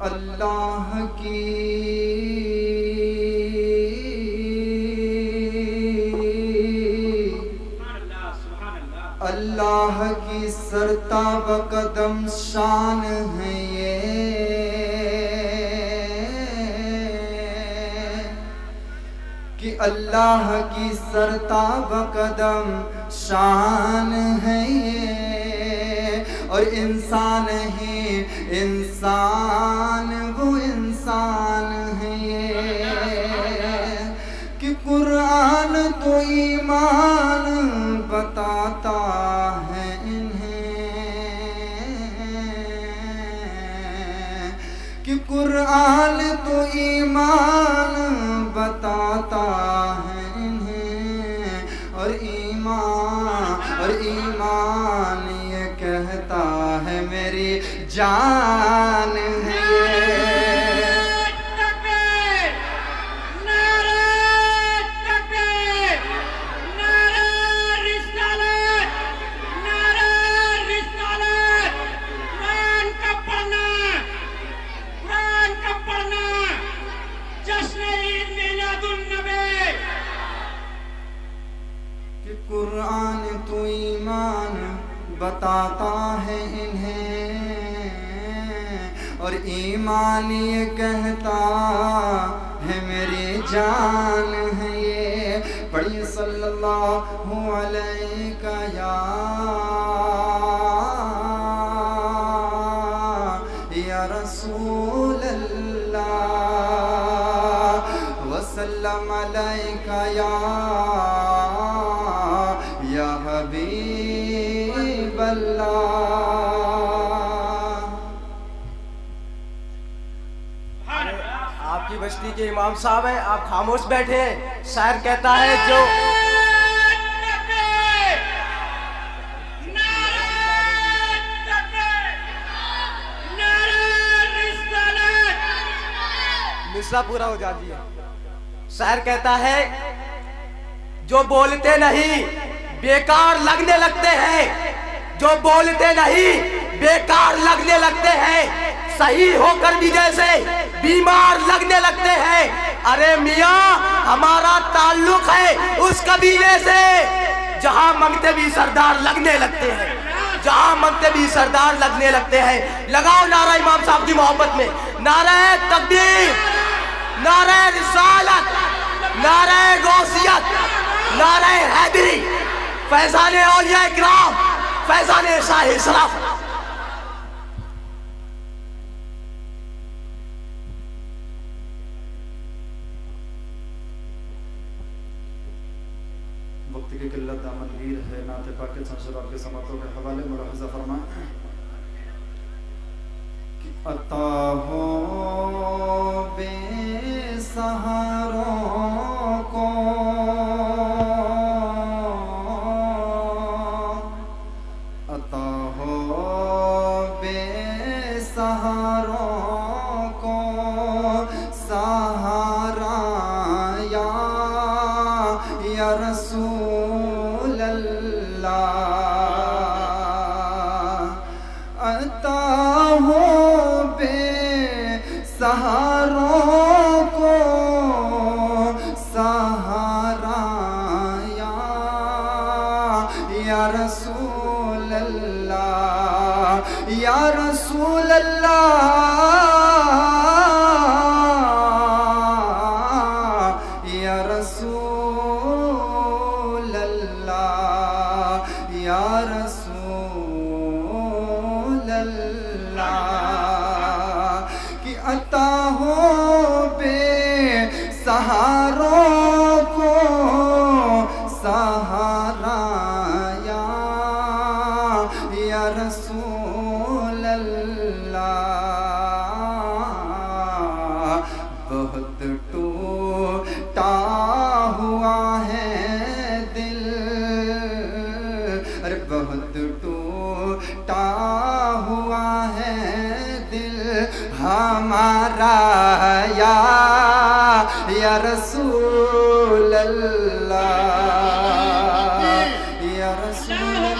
اللہ کی سرتاب قدم شان ہے یہ کہ اللہ کی سرتاب قدم شان ہے یہ، اور انسان ہی انسان وہ انسان ہے یہ کہ قرآن تو ایمان بتاتا ہے کہ قرآن تو ایمان بتاتا ہے انہیں، اور ایمان یہ کہتا ہے میری جان ہے کہ قرآن تو ایمان بتاتا ہے انہیں، اور ایمان یہ کہتا ہے میری جان ہے یہ۔ پڑھیے صلی اللہ علیہ یا رسول اللہ وسلم علیک یا حبیب اللہ۔ آپ کی بستی کے امام صاحب ہیں، آپ خاموش بیٹھے ہیں۔ شاعر کہتا ہے جو مصرع پورا ہو جاتی ہے۔ شاعر کہتا ہے جو بولتے نہیں بیکار لگنے لگتے ہیں، جو بولتے نہیں بیکار لگنے لگتے ہیں، صحیح ہو کر بھی جیسے بیمار لگنے لگتے ہیں۔ ارے میاں ہمارا تعلق ہے اس قبیلے سے جہاں منگتے بھی سردار لگنے لگتے ہیں، جہاں منگتے بھی سردار لگنے لگتے ہیں۔ لگاؤ نعرہ امام صاحب کی محبت میں، نعرہ تکبیر، نعرہ رسالت، نعرہ غوثیت، نعرہ حیدری، فیضان اولیاء اکرام، فیضان شاہ اسراف۔ وقت کی قلت دامنگیر ہے، نعت پاک کے شباب کے سماعتوں کے حوالے ملاحظہ فرمائیں کہ عطا ہو بے سہاروں کو، عطا ہو بے سہاروں کو سہارا یا رسول اللہ، عطا ہو بے سہاروں کو سہارا یا رسول اللہ، یا رسول اللہ، یا رسول اللہ، یا رسول اللہ، کہ عطا ہو بے سہاروں کو سہارا یا رسول اللہ۔ بہت ٹوٹا ہوا ہے دل، ارے بہت ٹوٹا ہوا ہے دل ہمارا یا رسول اللہ، یا رسول اللہ۔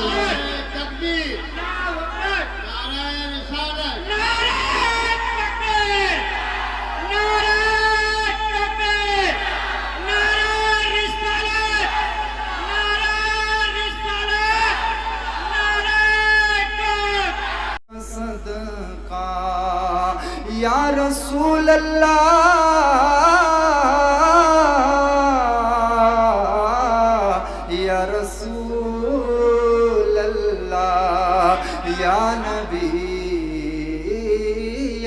یا رسول اللہ یا رسول اللہ یا نبی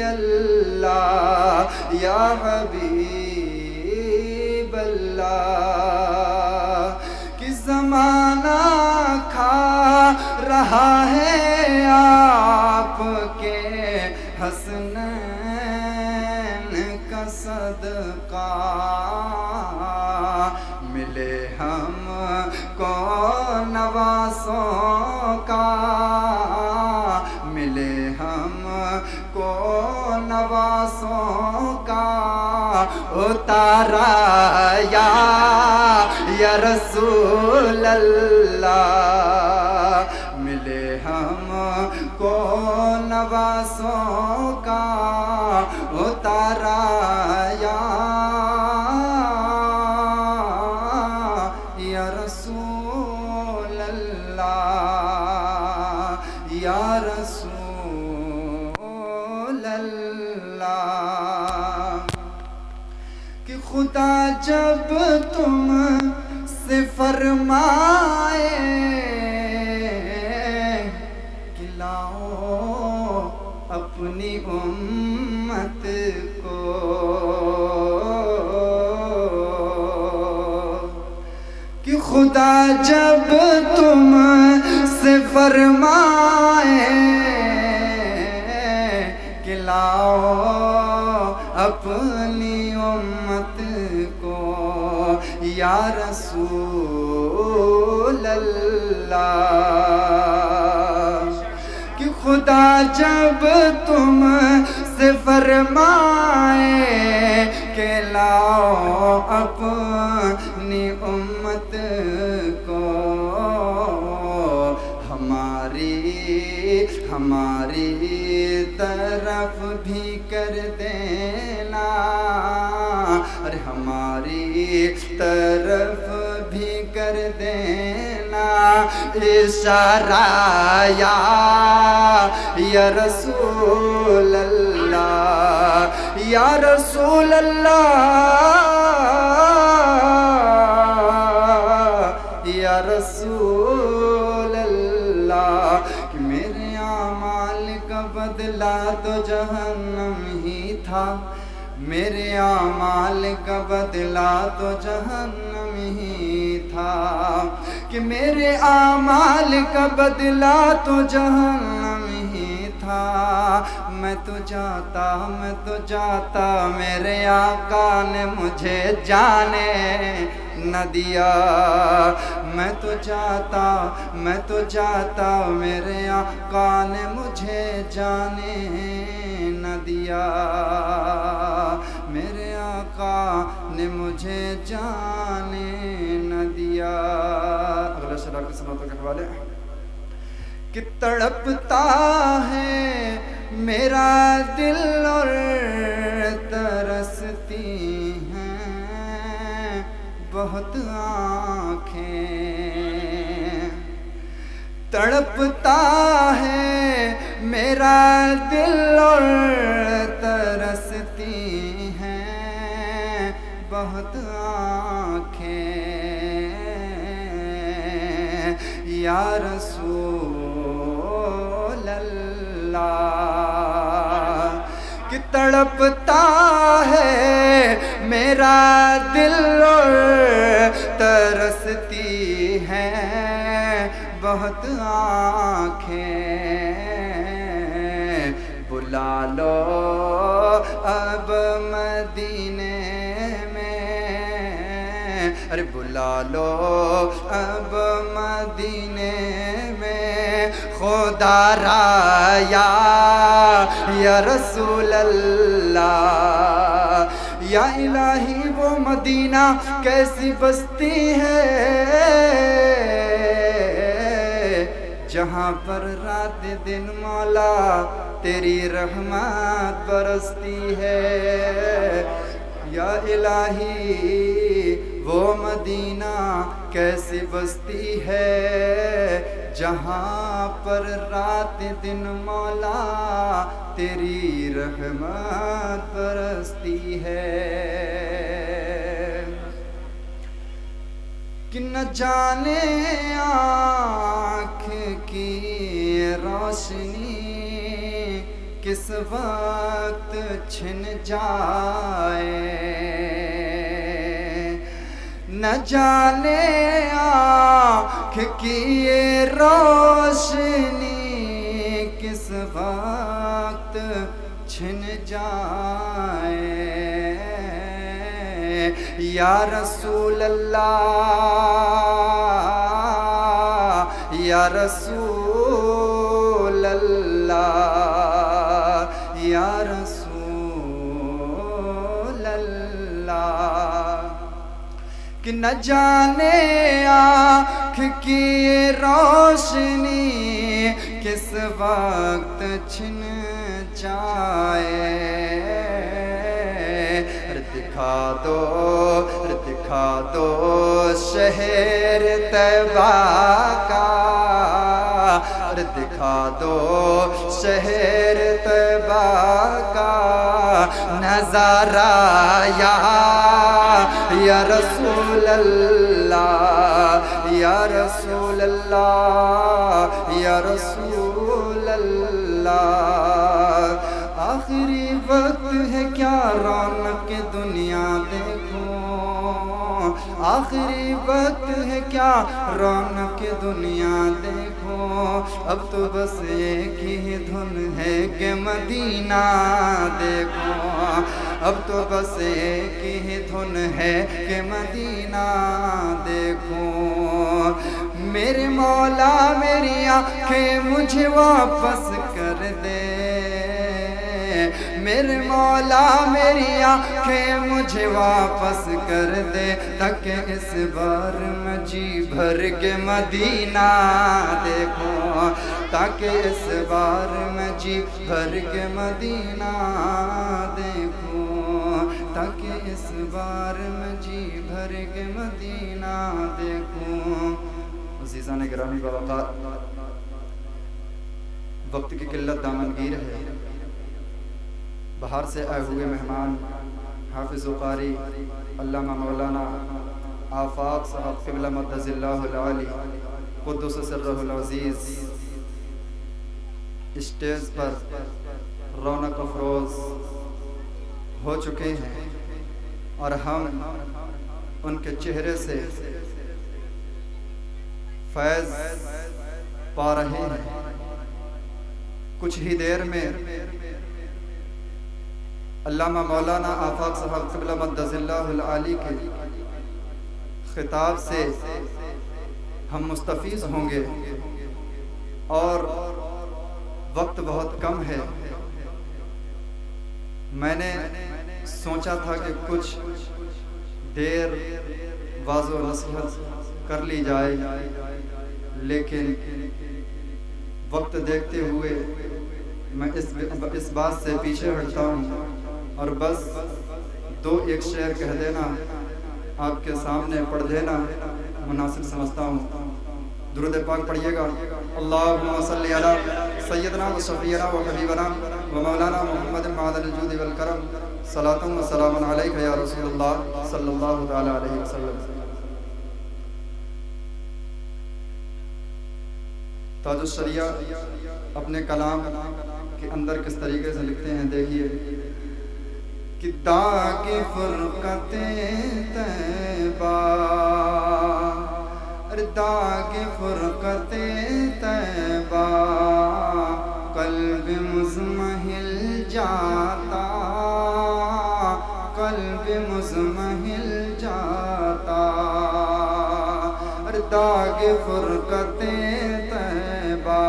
اللہ یا حبیب اللہ کہ زمانہ کھا رہا ہے آپ کے حسنین کا صدقہ ملے ہم کو نواسوں کا ملے ہم کو نواسوں کا اتارا یا رسول اللہ ملے ہم کو نواسوں کا اتارا یا رسول اللہ یا رسول اللہ کہ خدا جب تم سے فرمائے کہ لاؤ اپنی امت کو کہ خدا جب تم سے فرمائے کہ لاؤ اپنی امت کو یا رسول اللہ کہ خدا جب تم سے فرمائے کہ لاؤ اپنی امت کو ہماری طرف بھی کر دینا ارے ہماری طرف بھی کر دینا اشارہ یا رسول اللہ یا رسول اللہ یا رسول اللہ کہ میرے اعمال کا بدلہ تو جہنم ہی تھا میرے اعمال کا بدلہ تو جہنم ہی تھا کہ میرے اعمال کا بدلہ تو جہنم ہی تھا میں تو جاتا میرے آقا نے مجھے جانے نہ دیا میں تو جاتا میرے آقا نے مجھے جانے نہ دیا میرے آقا نے مجھے جانے نہ دیا اگلا شعر آپ کی سماعتوں کے حوالے کہ تڑپتا ہے میرا دل اور ترستی ہیں بہت آنکھیں تڑپتا ہے میرا دل اور ترستی ہیں بہت آنکھیں یا رسول اللہ کہ تڑپتا ہے میرا دل اور ترستی ہیں بہت آنکھیں بلا لو اب مدینے میں ارے بلا لو اب مدینے میں خدا را یا رسول اللہ یا الہی وہ مدینہ کیسی بستی ہے جہاں پر رات دن مولا تیری رحمت برستی ہے یا الہی وہ مدینہ کیسی بستی ہے جہاں پر رات دن مولا تیری رحمت برستی ہے، کہ نہ جانے آنکھ کی روشنی کس وقت چھن جائے، نہ جانے آنکھ کی یہ روشنی کس وقت چھن جائے، یا رسول اللہ یا رسول اللہ یا رسول اللہ، کہ نہ جانے آنکھ کی روشنی کس وقت چھن جائے، دکھا دو شہر طیبہ کا، دکھا دو شہر طیبہ کا نظارہ یا رسول اللہ یا رسول اللہ یا رسول اللہ، آخری وقت ہے کیا رونق دنیا دیکھو، آخری وقت ہے کیا رونق دنیا دیکھو، اب تو بس ایک ہی دھن ہے کہ مدینہ دیکھو، اب تو بس ایک ہی دھن ہے کہ مدینہ دیکھو، میرے مولا میری آنکھیں مجھے واپس کر دے، میرے مولا میری آنکھیں مجھے واپس کر دے، تاکہ اس بار میں جی بھر کے مدینہ دیکھوں، تاکہ اس بار میں جی بھر کے مدینہ دیکھوں، تاکہ اس بار میں جی بھر کے مدینہ دیکھوں۔ عزیزان گرامی باوقار، وقت کی قلت دامنگیر ہے، باہر سے آئے ہوئے مہمان حافظ و قاری علامہ مولانا آفاق صاحب قبلہ مقدس اللہ العالی قدس سرہ العزیز اسٹیج پر رونق افروز ہو چکے ہیں، اور ہم ان کے چہرے سے فیض پا رہے ہیں۔ کچھ ہی دیر میں علامہ مولانا آفاق صاحب قبلہ مقدس اللہ العالی کے خطاب سے ہم مستفیض ہوں گے، اور وقت بہت کم ہے۔ میں نے سوچا تھا کہ کچھ دیر واعظ و نصیحت کر لی جائے، لیکن وقت دیکھتے ہوئے میں اس بات سے پیچھے ہٹتا ہوں، اور بس دو ایک شعر کہہ دینا، آپ کے سامنے پڑھ دینا مناسب سمجھتا ہوں۔ درود پاک پڑھیے گا۔ اللہم صلی علی سیدنا و شفیعنا و حبیبنا و مولانا محمد معدن الجود والکرم، صلاۃ و سلام علیک یا رسول اللہ صلی اللہ تعالی علیہ وسلم۔ تاج الشریعہ اپنے کلام کے اندر کس طریقے سے لکھتے ہیں، دیکھیے کہ داغ فرقت طیبہ، داغ فرقت طیبہ قلب مزمحل جاتا، قلب مزمحل جاتا، داغ فرقت طیبہ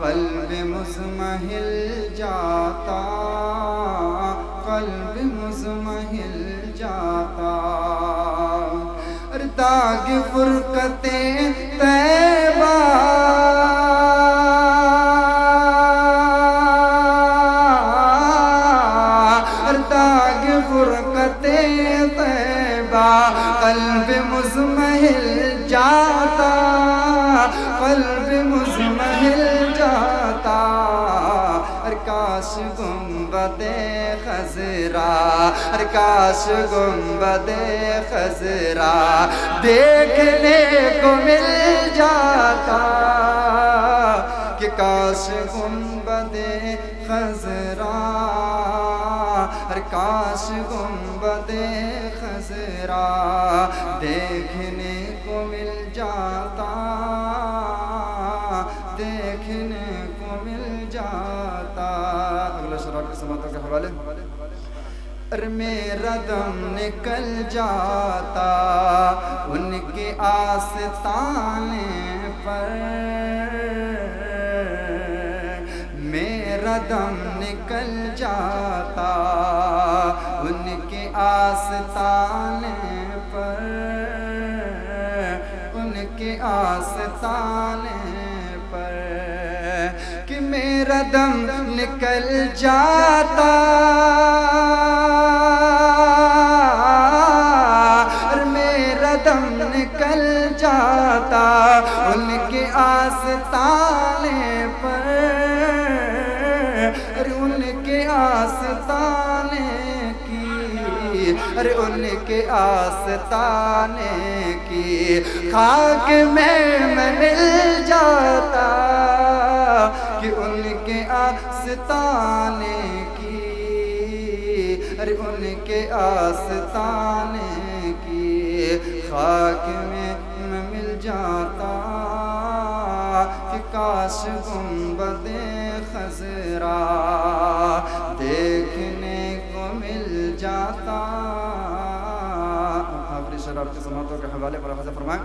قلب مزمحل جاتا، قلب مزمحل جاتا، داغ فرقت طیبہ داغ فرقت طیبہ قلب مزمحل جاتا، قلب مزمحل جاتا، ار کاش گنبد خضرا، ار کاش گنبد خضرا دیکھنے کو مل جاتا، کہ کاش گنبد خضرا، ار کاش گنبد خضرا دیکھنے کو مل جاتا، دیکھنے کو مل جاتا۔ اگلا شرح کے سماعتوں کے حوالے، ار میرا دم نکل جاتا ان کے آستانے پر، میرا دم نکل جاتا ان کے آستانے پر، ان کے آستانے پر، کہ میرا دم نکل جاتا، اور میرا دم نکل جاتا ان کے آستانے پر، اور ان کے آستانے کی، اور ان کے آستانے کی خاک میں مل جاتا، کہ ان کے آستانے کی، اور ان کے آستانے کی خاک میں مل جاتا، کہ کاش گنبد خضرا دیکھنے کو مل جاتا۔ آخری شرح کے سماعتوں کے حوالے پر حضرت فرمائیں،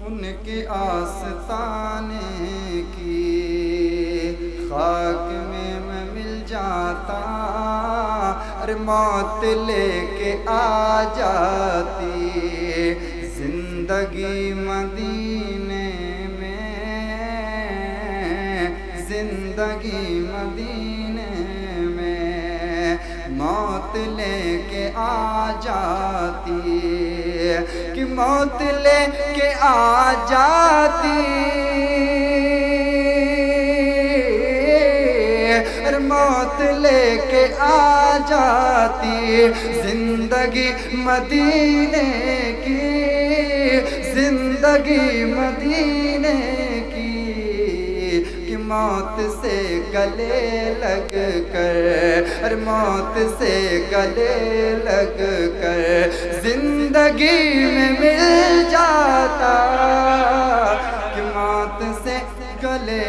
ان کے آستانے کی خاک میں مل جاتا، اور موت لے کے آ جاتی زندگی مدینے میں، زندگی مدینے میں موت لے کے آ جاتی، کہ موت لے کے آ جاتی، اور موت لے کے آ جاتی زندگی مدینے کی، زندگی مدینے کی، کہ موت سے گلے لگ کر، اور موت سے گلے لگ کر زندگی میں مل جاتا، کہ موت سے گلے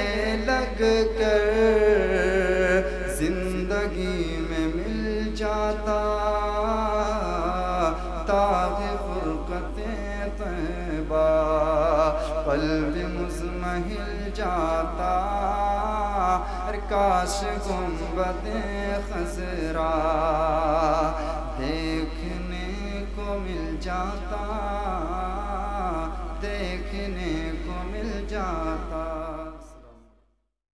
لگ کر زندگی میں مل جاتا، تاغ فرقت طیبہ قلب مزمحل جاتا، اور کاش گنبد خضرا